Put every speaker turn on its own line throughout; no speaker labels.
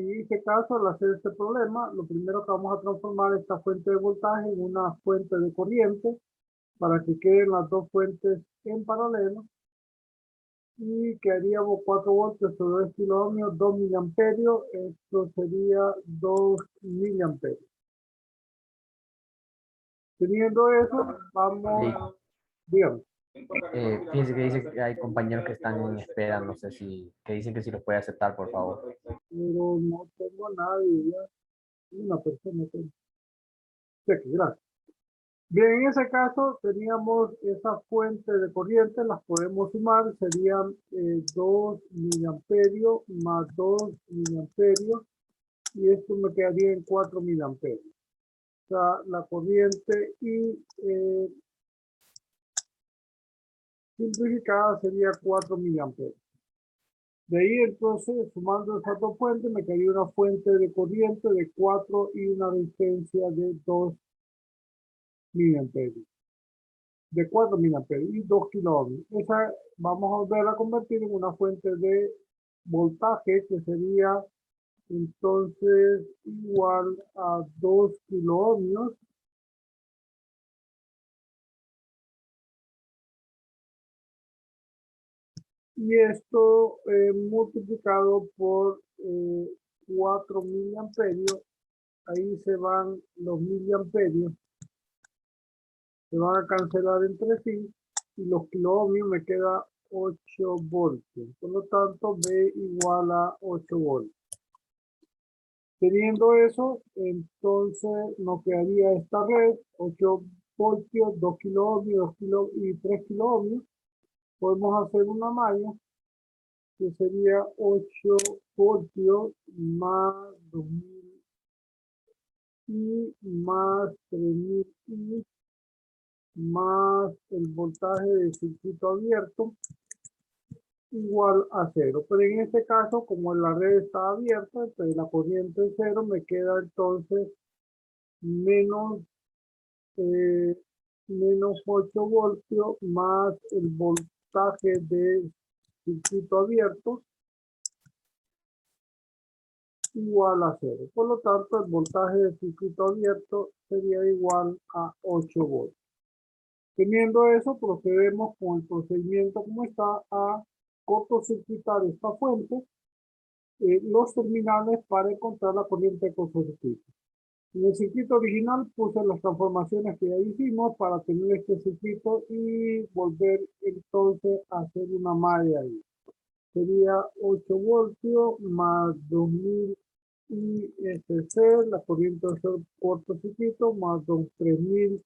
en este caso, al hacer este problema, lo primero que vamos a transformar esta fuente de voltaje en una fuente de corriente para que queden las dos fuentes en paralelo. Y quedaríamos 4 voltios sobre 2 kiloohmios, 2 miliamperios. Esto sería 2 miliamperios. Teniendo eso, vamos, digamos.
Fíjense que dice que hay compañeros que están en espera, no sé si, que dicen que si lo puede aceptar, por favor.
Pero no tengo a nadie, ya. Una persona tengo. Gracias. Bien, en ese caso teníamos esa fuente de corriente, las podemos sumar, serían 2 miliamperios más 2 miliamperios, y esto me quedaría en 4 miliamperios. O sea, la corriente y simplificada sería 4 miliamperios. De ahí entonces, sumando esas dos fuentes, me quedaría una fuente de corriente de 4 y una resistencia de 2 miliamperios. De 4 miliamperios y 2 kiloohmios. Esa vamos a volver a convertir en una fuente de voltaje que sería entonces igual a 2 kiloohmios y esto multiplicado por 4 miliamperios. Ahí se van los miliamperios, se van a cancelar entre sí y los kiloohmios me queda 8 voltios. Por lo tanto, B igual a 8 voltios. Teniendo eso, entonces nos quedaría esta red, 8 voltios, 2 kiloohmios, 2 y 3 kiloohmios. Podemos hacer una malla que sería 8 voltios más 2000 y más 3000 y más el voltaje del circuito abierto igual a 0. Pero en este caso, como la red está abierta, entonces la corriente es 0, me queda entonces menos, menos 8 voltios más el voltaje de circuito abierto igual a 0. Por lo tanto, el voltaje del circuito abierto sería igual a 8 voltios. Teniendo eso, procedemos con el procedimiento como está a cortocircuitar esta fuente, los terminales para encontrar la corriente de cortocircuito. En el circuito original puse las transformaciones que ya hicimos para tener este circuito y volver entonces a hacer una malla ahí. Sería 8 voltios más 2000 ISC, la corriente de cortocircuito más 3000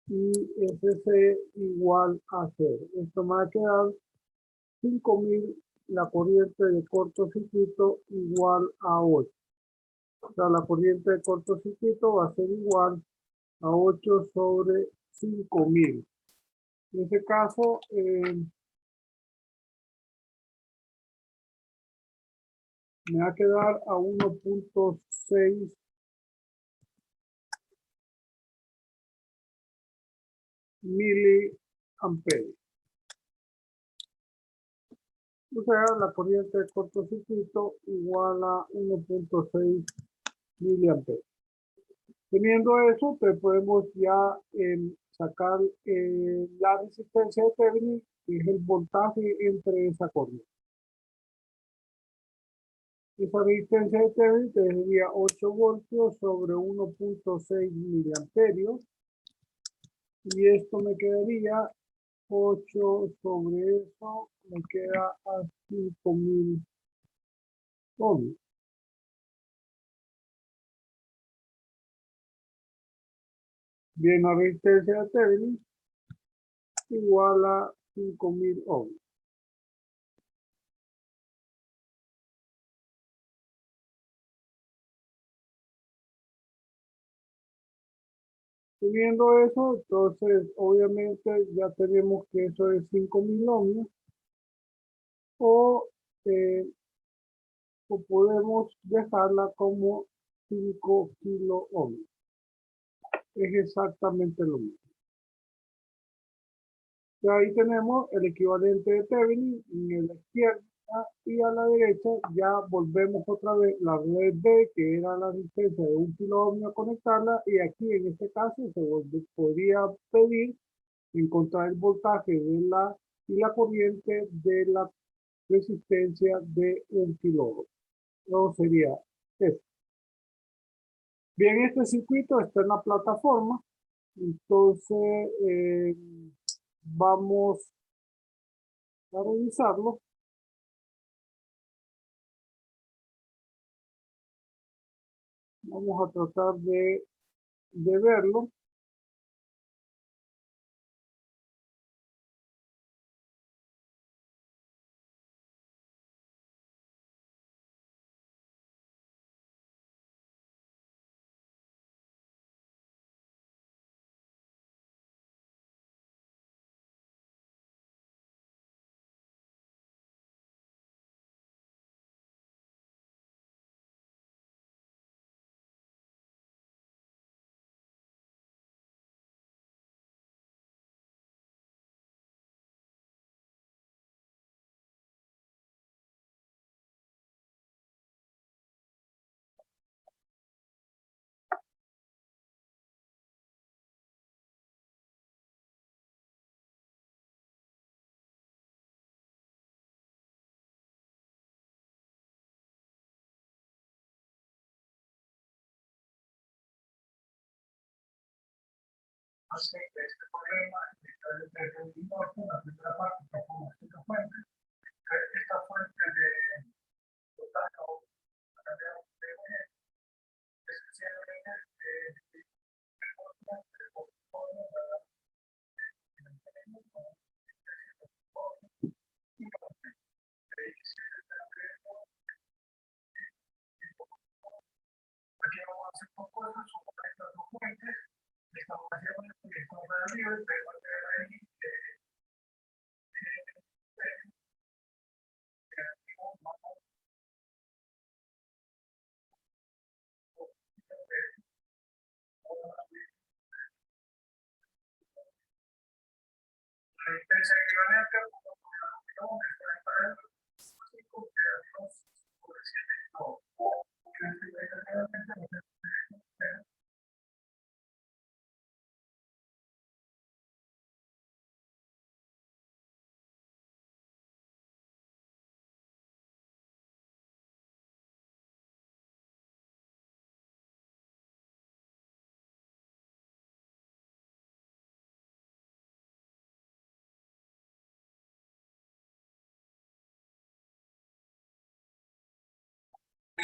ISC igual a 0. Esto me va a quedar 5000, la corriente de cortocircuito igual a 8. O sea, la corriente de cortocircuito va a ser igual a 8 sobre 5000. En este caso, me va a quedar a 1.6 miliamperios. O sea, la corriente de cortocircuito igual a 1.6 miliamperios. Teniendo eso, pues podemos ya sacar la resistencia de Thevenin, que es el voltaje entre esa corriente. Esa resistencia de Thevenin sería 8 voltios sobre 1.6 miliamperios. Y esto me quedaría 8 sobre eso, me queda a 5000 ohms. Bien, la resistencia de Thevenin igual a 5000 ohms. Teniendo eso, entonces obviamente ya tenemos que eso es 5000 ohms o, o podemos dejarla como 5 kilo ohms. Es exactamente lo mismo. Y ahí tenemos el equivalente de Thevenin en la izquierda y a la derecha, ya volvemos otra vez la red B, que era la resistencia de 1 kilo ohm, a conectarla, y aquí en este caso podría pedir encontrar el voltaje y la corriente de la resistencia de 1 kilo ohm. Luego sería esto. Bien, este circuito está en la plataforma, entonces vamos a revisarlo. Vamos a tratar de verlo. Hace este problema, la primera parte, como esta fuente de voltaje o aquí vamos a hacer dos cosas, son estas dos fuentes, estamos haciendo arriba, pero ahí la resistencia equivalente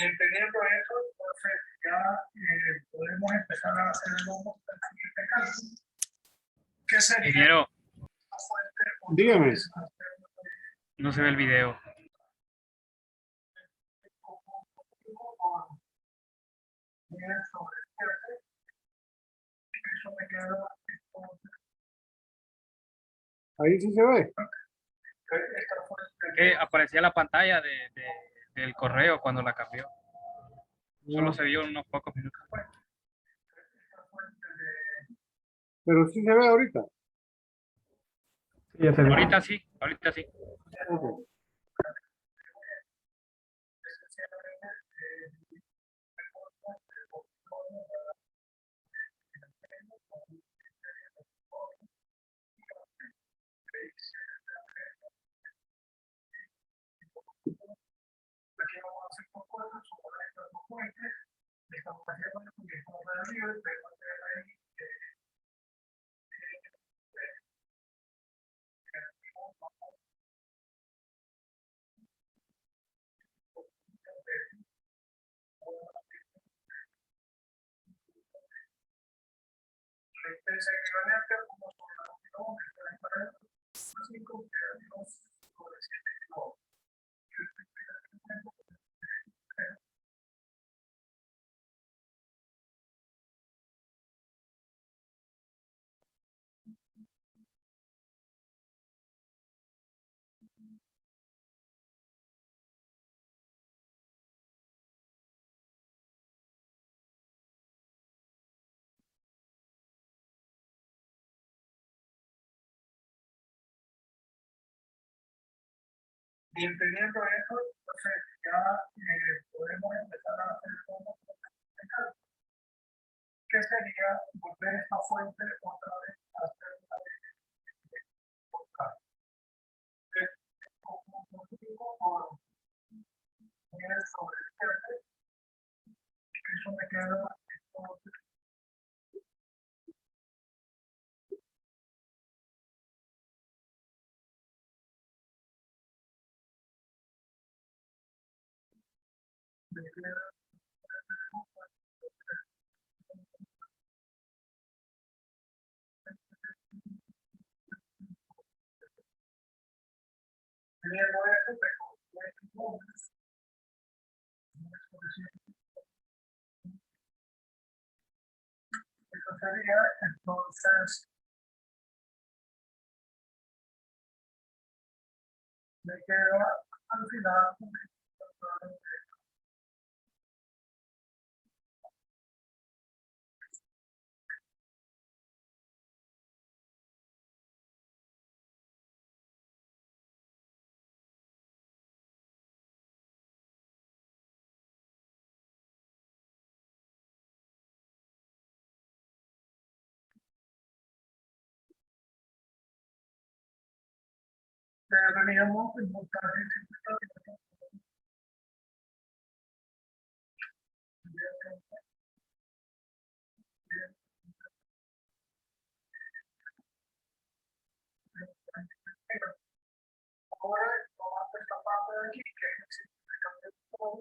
entendiendo eso, entonces ya podemos empezar a hacer el siguiente caso. ¿Qué sería?
Ingeniero,
Dígame.
no se ve el video.
Ahí sí se ve.
Que aparecía la pantalla del correo cuando la cambió. Solo se vio unos pocos minutos.
Pero sí se ve ahorita.
Sí, ya se ve.
Ahorita sí, ahorita sí.
Ok. Aquí vamos a hacer dos cosas, son estas dos fuentes, estamos haciendo arriba, pero ahí resistencia equivalente como sobre 5 sobre 7 kilo. Y entendiendo eso, entonces ya podemos empezar a hacer cómo que sería volver esta fuente otra vez a hacer una de buscar. Como motivo por el sobre el verde, eso me queda entonces me queda teniendo eso, tengo eso sería entonces me queda al final teníamos el voltaje ahora tomando esta parte de aquí que es todo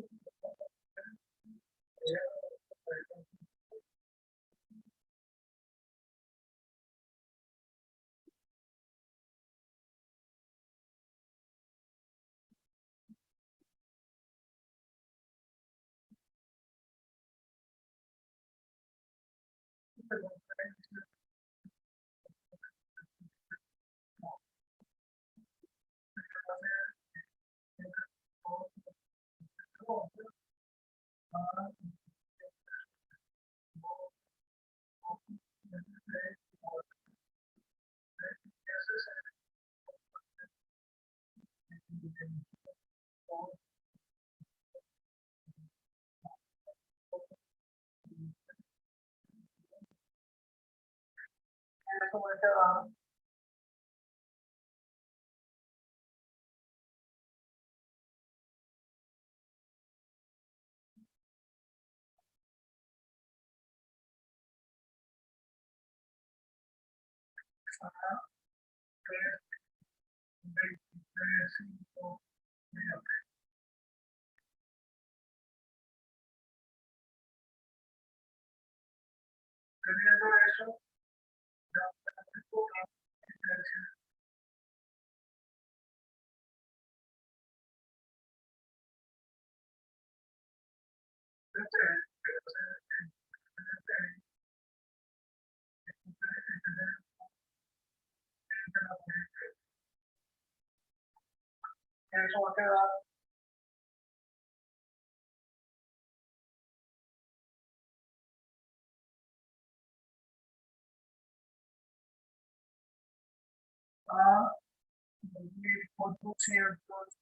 eso me queda teniendo eso eso va a quedar a 2400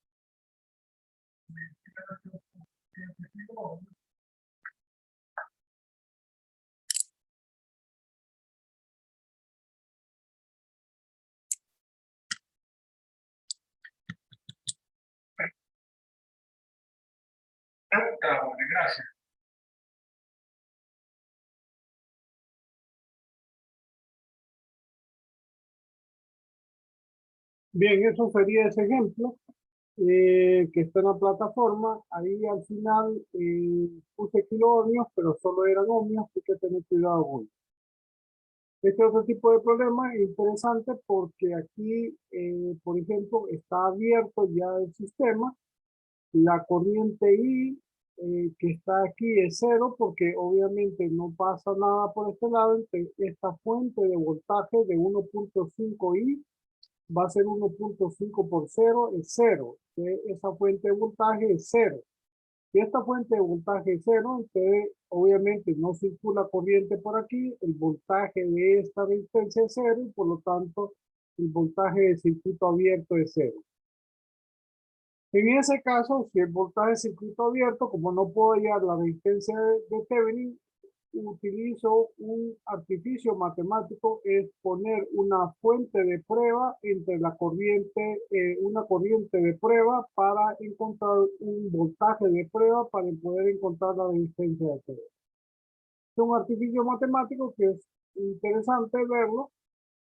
gracias. Bien, eso sería ese ejemplo que está en la plataforma. Ahí al final puse kiloohmios, pero solo eran ohmios, así que tener cuidado con eso. Este otro tipo de problema es interesante porque aquí, por ejemplo, está abierto ya el sistema. La corriente I que está aquí es cero porque obviamente no pasa nada por este lado. Entonces, esta fuente de voltaje de 1.5 I va a ser 1.5 por 0, es 0. Esa fuente de voltaje es 0. Si esta fuente de voltaje es 0, entonces obviamente no circula corriente por aquí, el voltaje de esta resistencia es 0 y por lo tanto el voltaje de circuito abierto es 0. En ese caso, si el voltaje es circuito abierto, como no puedo hallar la resistencia de Thevenin, utilizo un artificio matemático, es poner una fuente de prueba entre la corriente, una corriente de prueba para encontrar un voltaje de prueba para poder encontrar la resistencia de Thevenin. Es un artificio matemático que es interesante verlo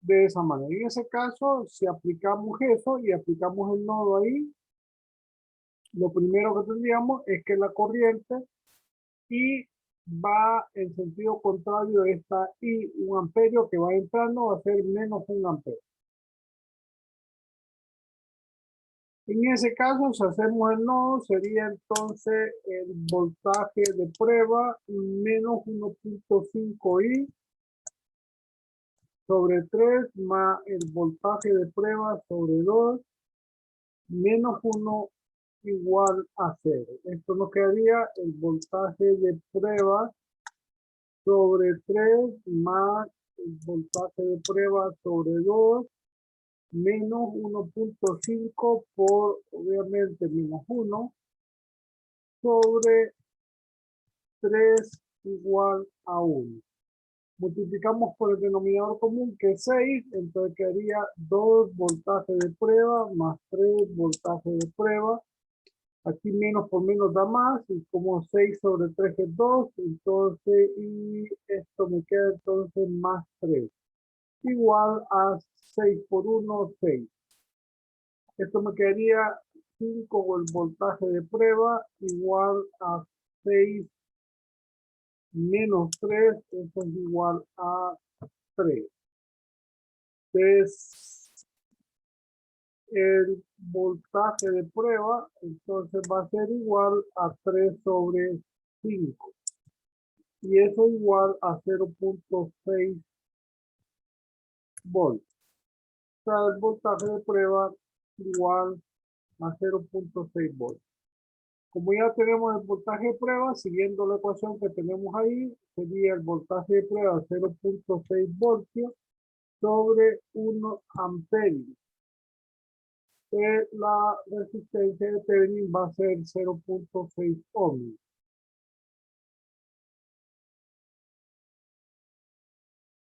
de esa manera. En ese caso, si aplicamos eso y aplicamos el nodo ahí, lo primero que tendríamos es que la corriente I va en sentido contrario de esta I, un amperio que va entrando va a ser menos un amperio. En ese caso, si hacemos el nodo, sería entonces el voltaje de prueba menos 1.5 I sobre 3 más el voltaje de prueba sobre 2 menos 1 igual a 0. Esto nos quedaría el voltaje de prueba sobre 3 más el voltaje de prueba sobre 2 menos 1.5 por, obviamente, menos 1 sobre 3 igual a 1. Multiplicamos por el denominador común que es 6, entonces quedaría 2 voltajes de prueba más 3 voltajes de prueba. Aquí menos por menos da más, y como 6 sobre 3 es 2, entonces, y esto me queda entonces más 3. Igual a 6 por 1, 6. Esto me quedaría 5 el voltaje de prueba, igual a 6 menos 3, esto es igual a 3. Entonces, el voltaje de prueba, entonces va a ser igual a 3 sobre 5. Y eso igual a 0.6 volts. O sea, el voltaje de prueba igual a 0.6 volts. Como ya tenemos el voltaje de prueba, siguiendo la ecuación que tenemos ahí, sería el voltaje de prueba 0.6 voltios sobre 1 amperio. La resistencia de Thevenin va a ser 0.6 ohms.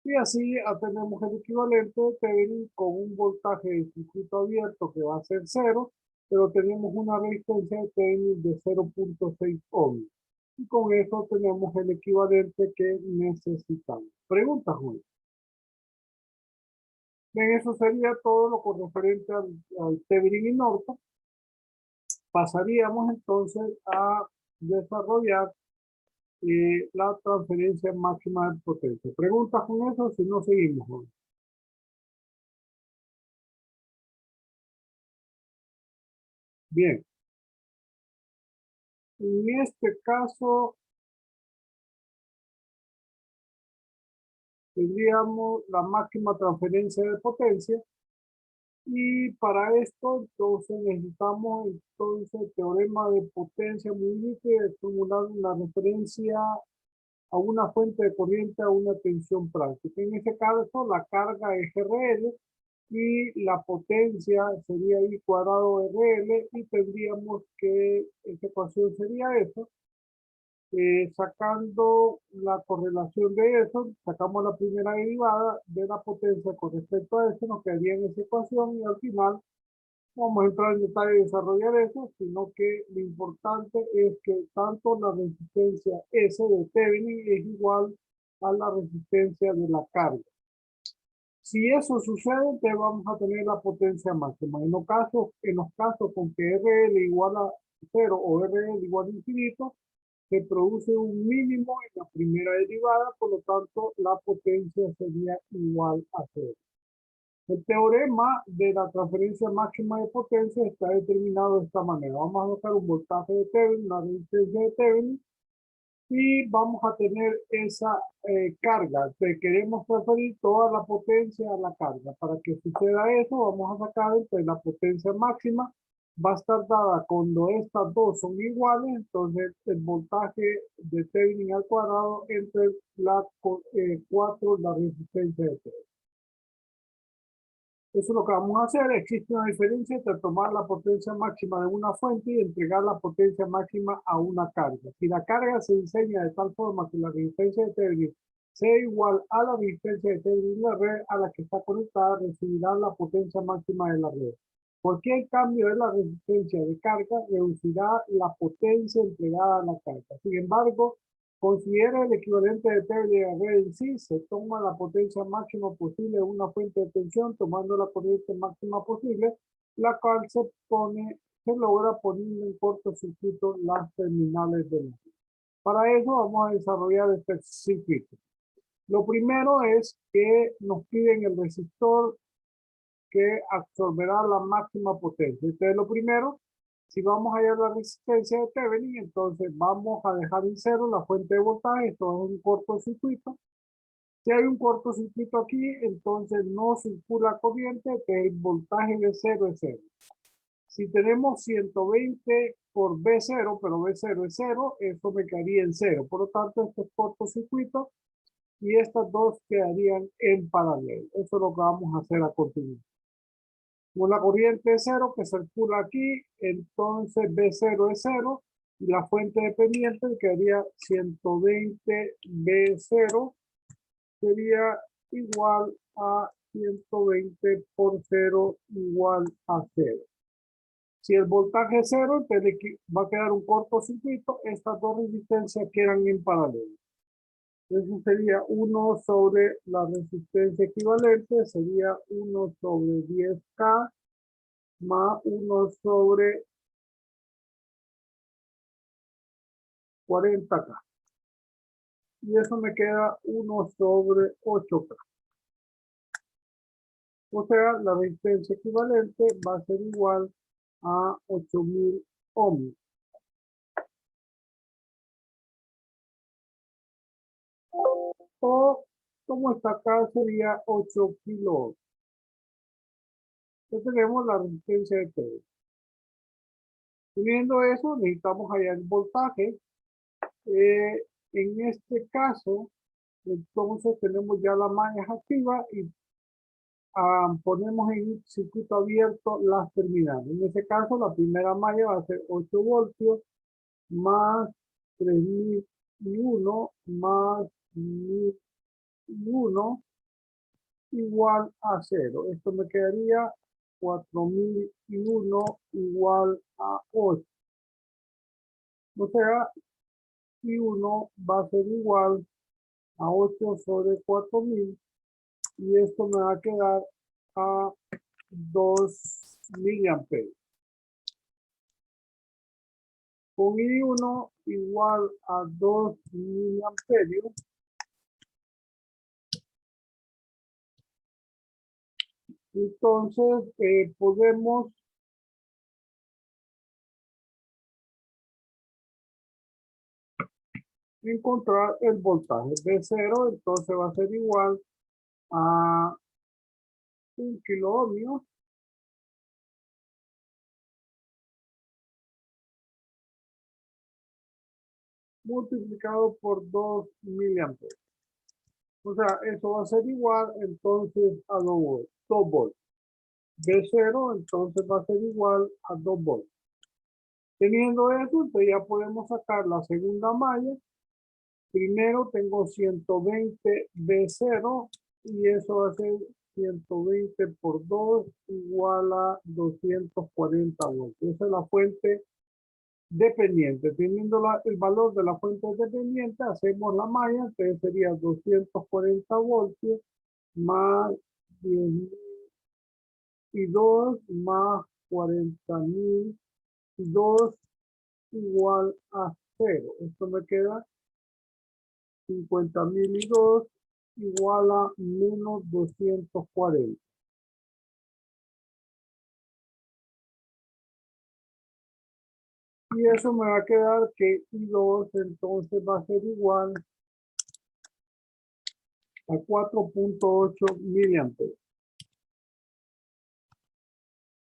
Y así tenemos el equivalente de Thevenin con un voltaje de circuito abierto que va a ser 0, pero tenemos una resistencia de Thevenin de 0.6 ohms. Y con eso tenemos el equivalente que necesitamos. Pregunta, Julio. Bien, eso sería todo lo correspondiente al Thevenin y Norton. Pasaríamos entonces a desarrollar la transferencia máxima de potencia. ¿Preguntas con eso? Si no, seguimos, Julio. Bien. En este caso, tendríamos la máxima transferencia de potencia. Y para esto, entonces, necesitamos entonces teorema de potencia muy líquida, de formular una referencia a una fuente de corriente a una tensión práctica. En este caso, la carga es RL y la potencia sería I cuadrado RL, y tendríamos que, esta ecuación sería eso. Sacando la correlación de eso, sacamos la primera derivada de la potencia con respecto a eso, nos quedaría en esa ecuación, y al final vamos a entrar en detalle y desarrollar eso, sino que lo importante es que tanto la resistencia S de Thevenin es igual a la resistencia de la carga. Si eso sucede, entonces vamos a tener la potencia máxima. En los casos con que RL igual a 0 o RL igual a infinito, se produce un mínimo en la primera derivada, por lo tanto la potencia sería igual a 0. El teorema de la transferencia máxima de potencia está determinado de esta manera. Vamos a buscar un voltaje de Thevenin, una resistencia de Thevenin, y vamos a tener esa carga. Queremos transferir toda la potencia a la carga. Para que suceda eso, vamos a sacar entonces la potencia máxima. Va a estar dada cuando estas dos son iguales, entonces el voltaje de Thevenin al cuadrado entre la 4, la resistencia de Thevenin. Eso es lo que vamos a hacer. Existe una diferencia entre tomar la potencia máxima de una fuente y entregar la potencia máxima a una carga. Si la carga se diseña de tal forma que la resistencia de Thevenin sea igual a la resistencia de Thevenin de la red a la que está conectada, recibirá la potencia máxima de la red. Cualquier cambio de la resistencia de carga reducirá la potencia entregada a la carga. Sin embargo, considera el equivalente de Thevenin de la red en sí, se toma la potencia máxima posible de una fuente de tensión, tomando la corriente máxima posible, la cual se logra poniendo en cortocircuito las terminales de luz. Para eso vamos a desarrollar este circuito. Lo primero es que nos piden el resistor que absorberá la máxima potencia. Entonces, lo primero, si vamos a hallar la resistencia de Thevenin, entonces vamos a dejar en cero la fuente de voltaje. Esto es un cortocircuito. Si hay un cortocircuito aquí, entonces no circula corriente, que el voltaje de cero es cero. Si tenemos 120 por B0, pero B0 es cero, eso me quedaría en cero. Por lo tanto, este es cortocircuito y estas dos quedarían en paralelo. Eso es lo que vamos a hacer a continuación. Como la corriente es cero que circula aquí, entonces B0 es cero y la fuente dependiente quedaría 120 B0 sería igual a 120 por 0 igual a 0. Si el voltaje es 0, entonces va a quedar un cortocircuito. Estas dos resistencias quedan en paralelo. Eso sería 1 sobre la resistencia equivalente, sería 1 sobre 10K más 1 sobre 40K. Y eso me queda 1 sobre 8K. O sea, la resistencia equivalente va a ser igual a 8000 ohms. O como está acá sería 8 kilo. Entonces tenemos la resistencia de T. Teniendo eso, necesitamos hallar el voltaje. En este caso, entonces tenemos ya la malla activa y ponemos en circuito abierto las terminales. En este caso, la primera malla va a ser 8 voltios más 3001 más 1001 igual a 0. Esto me quedaría 4001 igual a 8. O sea, I1 va a ser igual a 8 sobre 4000 y esto me va a quedar a 2 miliamperes. Con I1 igual a 2 miliamperios, entonces podemos encontrar el voltaje de 0, entonces va a ser igual a 1 kilo ohmios multiplicado por 2 miliamperes. O sea, eso va a ser igual entonces a 2 volts. B0 entonces va a ser igual a 2 volts. Teniendo eso, entonces ya podemos sacar la segunda malla. Primero tengo 120 B0 y eso va a ser 120 por 2 igual a 240 voltios. Esa es la fuente dependiente. Teniendo el valor de la fuente dependiente, hacemos la malla, entonces sería 240 voltios más 10.002 más 40.002 igual a 0. Esto me queda 50.002 igual a menos 240. Y eso me va a quedar que I2 entonces va a ser igual a 4.8 miliamperes.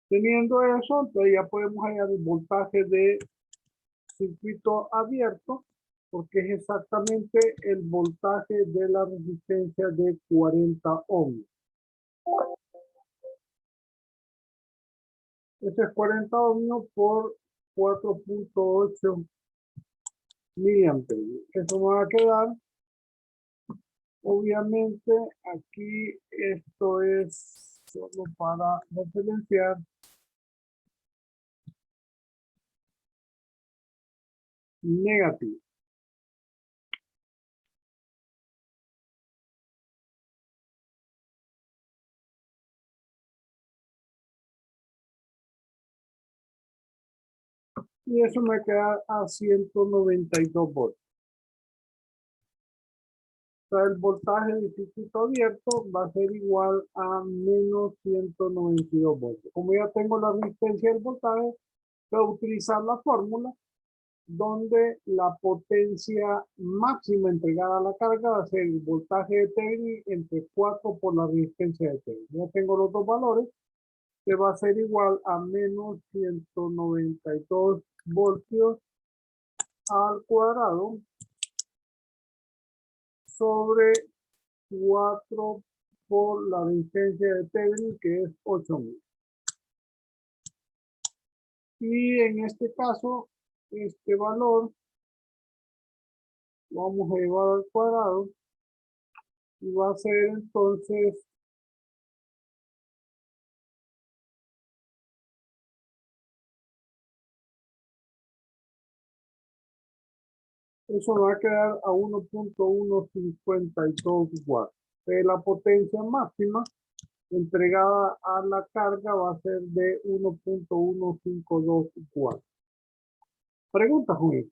Teniendo eso, entonces ya podemos hallar el voltaje de circuito abierto, porque es exactamente el voltaje de la resistencia de 40 ohms. Este es 40 ohmios por 4.8 miliamperios. Eso me va a quedar. Obviamente, aquí esto es solo para referenciar. Negativo. Y eso me queda a 192 voltios. O sea, el voltaje de circuito abierto va a ser igual a menos 192 voltios. Como ya tengo la resistencia del voltaje, voy a utilizar la fórmula donde la potencia máxima entregada a la carga va a ser el voltaje de Thevenin entre 4 por la resistencia de Thevenin. Ya tengo los dos valores, que va a ser igual a menos 192 voltios al cuadrado sobre 4 por la resistencia de Thevenin, que es 8000. Y en este caso, este valor lo vamos a llevar al cuadrado y va a ser entonces eso va a quedar a 1.152 watts. La potencia máxima entregada a la carga va a ser de 1.152 watts. Pregunta, Juan.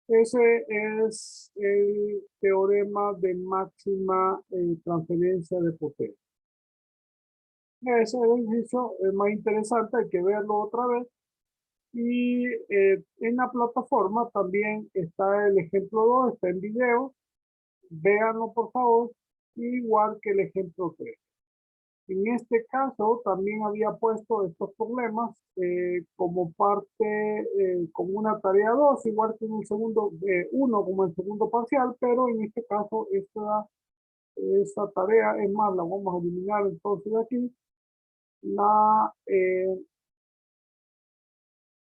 Ese es el teorema de máxima transferencia de potencia. Ese ejercicio es más interesante, hay que verlo otra vez. Y en la plataforma también está el ejemplo 2, está en video. Véanlo por favor, igual que el ejemplo 3. En este caso también había puesto estos problemas como parte, como una tarea 2, igual que en el segundo, 1 como el segundo parcial, pero en este caso esta tarea, es más, la vamos a eliminar entonces de aquí.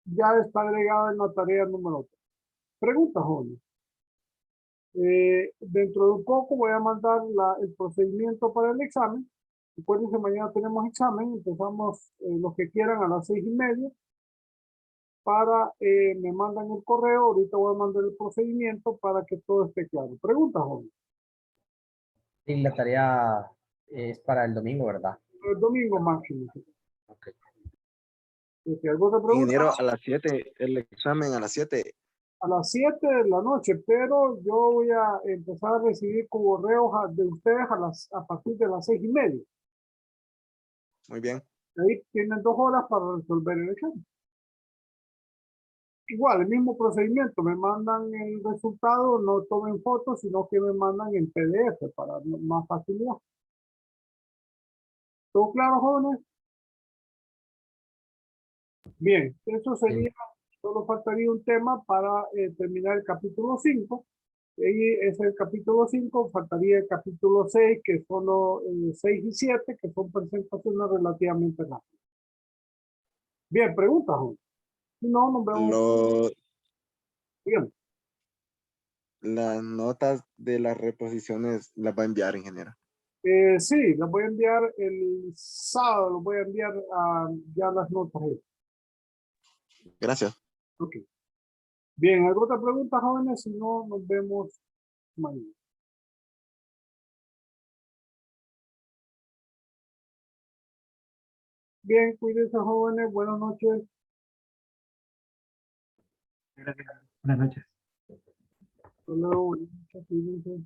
Ya está agregada en la tarea número 3. Pregunta, jóvenes. Dentro de un poco voy a mandar el procedimiento para el examen. Recuerden que mañana tenemos examen, empezamos los que quieran a las 6:30. Me mandan el correo, ahorita voy a mandar el procedimiento para que todo esté claro. Pregunta, joven.
Y la tarea es para el domingo, ¿verdad?
El domingo máximo.
Ok.
Si algo te pregunta,
Ingeniero, a las 7, el examen a las 7.
a las 7 de la noche, pero yo voy a empezar a recibir correos de ustedes a partir de las 6:30.
Muy bien.
Ahí tienen 2 horas para resolver el examen. Igual, el mismo procedimiento, me mandan el resultado, no tomen fotos, sino que me mandan en PDF para más facilidad. ¿Todo claro, jóvenes? Bien, eso sería, solo faltaría un tema para terminar el capítulo 5. Y es el capítulo 5, faltaría el capítulo 6, que son los 6 y 7, que son presentaciones relativamente rápidas. Bien, preguntas, jóvenes. Si no, nos vemos. Bien.
Las notas de las reposiciones las va a enviar, ingeniero.
Sí, las voy a enviar el sábado, los voy a enviar ya las notas.
Gracias.
Ok. Bien, ¿alguna otra pregunta, jóvenes? Si no, nos vemos mañana. Bien, cuídense, jóvenes. Buenas noches.
Gracias. Buenas noches.
Hasta luego. Buenas noches, cuídense.